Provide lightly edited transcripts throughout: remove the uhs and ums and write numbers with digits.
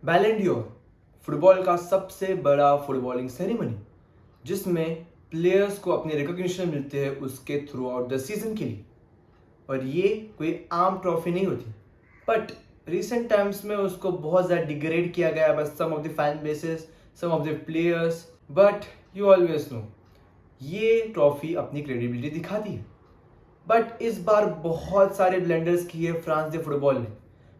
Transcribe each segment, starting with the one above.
बैलन d'Or football का सबसे बड़ा फुटबॉलिंग सेरेमनी जिसमें प्लेयर्स को अपनी रिकॉग्निशन मिलती है उसके थ्रू आउट द सीजन के लिए। और ये कोई आम ट्रॉफी नहीं होती, बट रिसेंट टाइम्स में उसको बहुत ज़्यादा डिग्रेड किया गया by some of the fan bases, some of the players. But you always know ये ट्रॉफी अपनी क्रेडिबिलिटी दिखाती है। बट इस बार बहुत सारे ब्लेंडर्स किए फ्रांस दे फुटबॉल ने।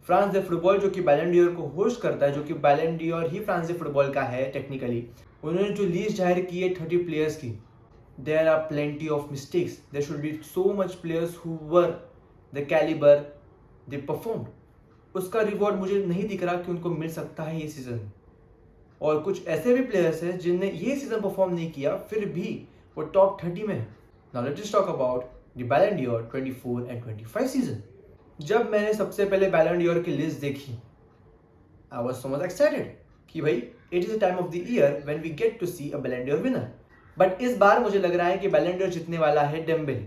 फ्रांस दे फुटबॉल जो कि बैलन डी'ओर को होस्ट करता है, जो कि बैलन डी'ओर ही फ्रांस दे फुटबॉल का है टेक्निकली, उन्होंने जो लिस्ट जाहिर की है 30 प्लेयर्स की, there are plenty of mistakes. There should be so much players who were the calibre they performed. उसका रिवॉर्ड मुझे नहीं दिख रहा कि उनको मिल सकता है ये सीजन में। और कुछ ऐसे भी प्लेयर्स हैं जिनने ये सीजन परफॉर्म नहीं किया फिर भी वो टॉप 30 में है। Now let's talk about the Ballon d'Or 24 and 25 season. जब मैंने सबसे पहले बैलन डी'ओर की लिस्ट देखी, I was so much excited कि भाई it is a time of the year when we get to see a Ballon d'Or winner. But इस बार मुझे लग रहा है कि बैलन डी'ओर जीतने वाला है डेम्बेले।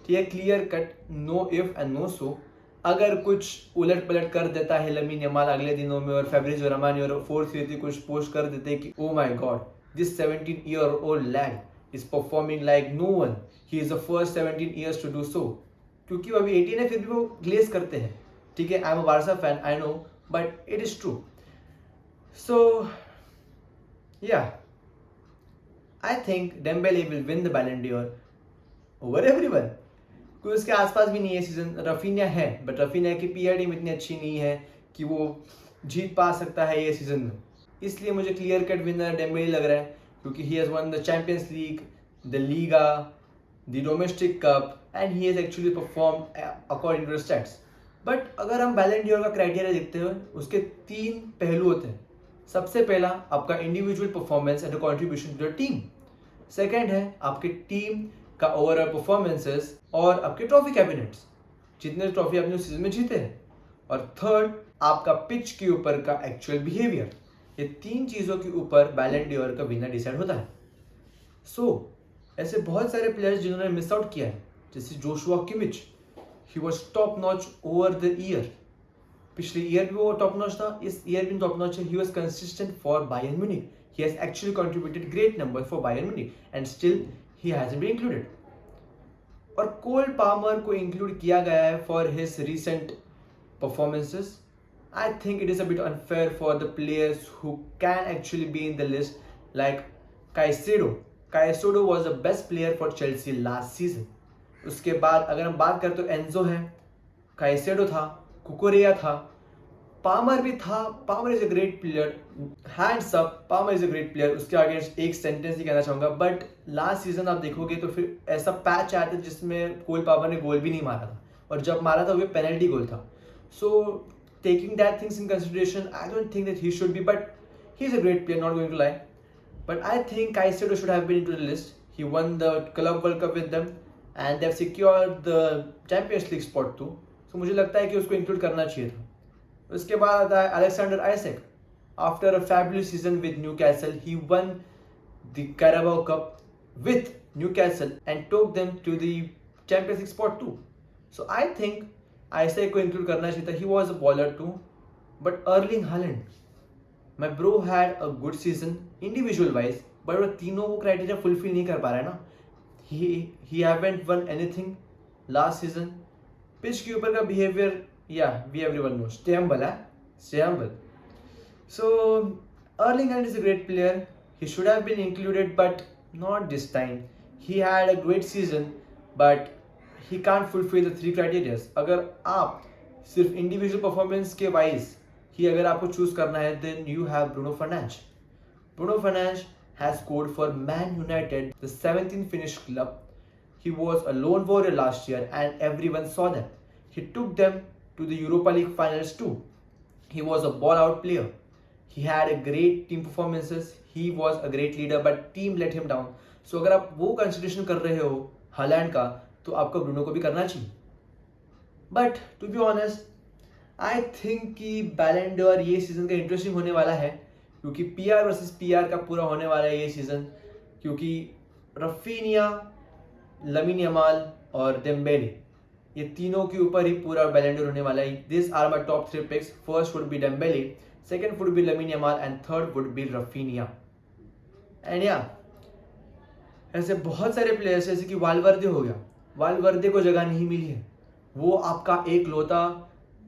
ठीक है, clear cut, no if and no so. अगर कुछ उलट पलट कर देता है लमीन यमाल अगले दिनों में और फैब्रिज़ियो रोमानो और फोर्थ ईयर कुछ पोस्ट कर देते कि oh my God, this 17-year-old lad is performing like no one, he is the first 17 years to do so। क्योंकि वो अभी 18 है फिर भी वो ग्लेज करते हैं। ठीक है, I am a Barca fan, I know, but it is true. So yeah, I think Dembele will win the Ballon d'Or over everyone. कोई उसके आसपास भी नहीं है सीजन। रफीनिया है, बट रफीनिया की पीआर टीम इतनी अच्छी नहीं है कि वो जीत पा सकता है ये सीजन में। इसलिए मुझे क्लियर कट विनर डेम्बेले लग रहा है, क्योंकि he has won the Champions League, the Liga, the domestic cup and he has actually performed according to the stats. But अगर हम बैलन डी'ओर का क्राइटेरिया देखते हुए, उसके 3 पहलू होते हैं। सबसे पहला आपका individual performance and contribution to the team. Second है आपकी टीम का ओवरऑल परफॉर्मेंसेस और आपके ट्रॉफी कैबिनेट्स, जितने ट्रॉफी आपने उस सीजन में जीते हैं। और थर्ड आपका पिच के ऊपर का एक्चुअल बिहेवियर। ये 3 चीज़ों के ऊपर बैलन डी'ओर का विनर डिसाइड होता है। ऐसे बहुत सारे प्लेयर्स जिन्होंने मिस आउट किया है, जैसे Joshua Kimmich, he was top notch over the year. पिछले ईयर भी वो टॉप नॉच था, इस ईयर भी टॉप नॉच है। He was consistent for Bayern Munich. He has actually contributed great number for Bayern Munich and still he hasn't been included. और Cole Palmer को include किया गया है for his recent performances. I think it is a bit unfair for the players who can actually be in the list, like Caicedo. Caicedo was the best player for Chelsea last season. उसके बाद अगर हम बात करें तो Enzo है, Caicedo था, कुकुरेया था, पामर भी था। Palmer is a great player, hands up, Palmer is a great player. उसके आगे एक सेंटेंस ही कहना चाहूंगा, बट लास्ट सीजन आप देखोगे तो फिर ऐसा पैच आया था जिसमें कोल पामर ने गोल भी नहीं मारा था, और जब मारा था वो पेनल्टी गोल था। So taking that things in consideration, I don't think that he should be, but he is a great player, not going to lie. But I think Caicedo should have been into the list. He won the Club World Cup with them and they have secured the Champions League spot too. So मुझे लगता है कि उसको include करना चाहिए था। उसके बाद आता है Alexander Isaac. After a fabulous season with Newcastle, he won the Carabao Cup with Newcastle and took them to the Champions League spot too. So I think Isaac को इंक्लूड करना चाहिए था। He was a baller too. But Erling Haaland, my bro had a good season individual wise, but वो तीनों वो criteria fulfil नहीं कर पा रहा है ना। he haven't won anything last season। पिच के ऊपर का बिहेवियर, या we everyone know, stay humble है, stay humble। So Erling Haaland is a great player, he should have been included but not this time। he had a great season but he can't fulfill the 3 criteria। अगर आप सिर्फ individual performance के wise ही अगर आपको choose करना है, then you have Bruno Fernandes। Bruno Fernandes has scored for Man United, the 17th Finnish club। He was a lone warrior last year and everyone saw that। He took them to the Europa League finals too। He was a ball out player। He had a great team performances। He was a great leader but team let him down। So अगर आप वो consideration कर रहे हो Holland का, तो आपको Bruno को भी करना चाहिए। But to be honest, I think कि बैलन डी'ओर ये सीजन का इंटरेस्टिंग होने वाला है, क्योंकि पीआर वर्सेस पीआर का पूरा होने वाला है ये सीजन। क्योंकि रफीनिया, लमीन यमाल और डेम्बेले, ये तीनों के ऊपर ही पूरा बैलन डी'ओर होने वाला है। This are my top 3 picks. First would be Dembele, second would be Lamine Yamal, and third would be Rafinha. And yeah, ऐसे बहुत सारे प्लेयर्स जैसे कि वालवर्दे हो गया, वालवर्दे को जगह नहीं मिली है। वो आपका एक लौता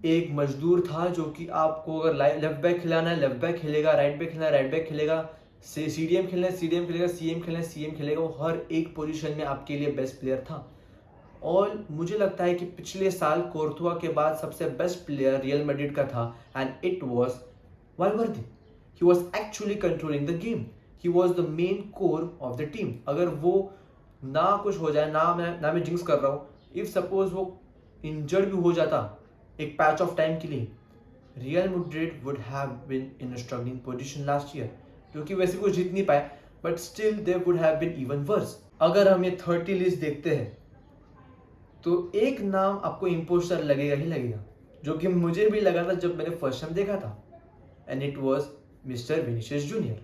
एक मजदूर था जो कि आपको अगर लेफ्ट बैक खिलाना है लेफ्ट बैक खेलेगा, राइट बैक खेलना है राइट बैक खेलेगा, सीडीएम खेलना है सीडीएम खेलेगा, सीएम खेलना है सीएम खेलेगा। वो हर एक पोजीशन में आपके लिए बेस्ट प्लेयर था। और मुझे लगता है कि पिछले साल कोर्तुआ के बाद सबसे बेस्ट प्लेयर रियल मैड्रिड का था, and it was वालवर्दे। He was actually controlling the game, he was the main core of the team. अगर वो ना कुछ हो जाए, ना मैं जिंक्स कर रहा हूँ, इफ सपोज वो इंजर्ड भी हो जाता एक पैच ऑफ टाइम के लिए, Real Madrid would have been in struggling position last year, क्योंकि वैसे कुछ जीत नहीं पाए, but still they would have been even worse. अगर हम ये 30 लिस्ट देखते हैं तो एक नाम आपको इम्पोस्टर लगेगा ही लगेगा, जो कि मुझे भी लगा था जब मैंने फर्स्ट टाइम देखा था, and it was Mister Vinicius Junior.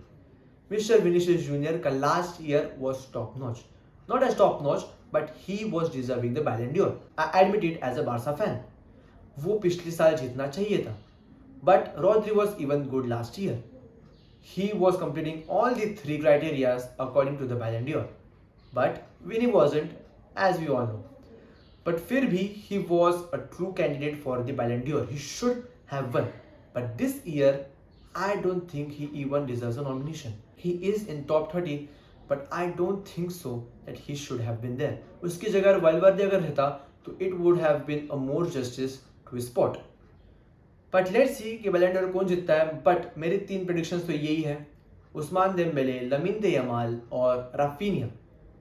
Mister Vinicius Junior का last year was top notch, not as top notch but he was deserving the Ballon d'Or. I admit it as a Barca fan. वो पिछले साल जीतना चाहिए था, but Rodri was even good last year. He was completing all the 3 criterias according to the Ballon d'Or, but Vinny wasn't, as we all know. But फिर भी he was a true candidate for the Ballon d'Or. He should have won. But this year, I don't think he even deserves a nomination. He is in top 30, but I don't think so that he should have been there. उसकी जगह वालवर्दे अगर रहता तो it would have been a more justice to his spot. But let's see कि बैलन ड'ओर कौन जीतता है। बट मेरी 3 प्रेडिक्शंस तो यही है, उस्मान देम्बेले, लमीन यमाल और राफिनिया।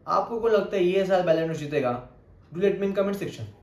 आपको कौन लगता है ये साल बैलन ड'ओर जीतेगा? Do let me in comment section.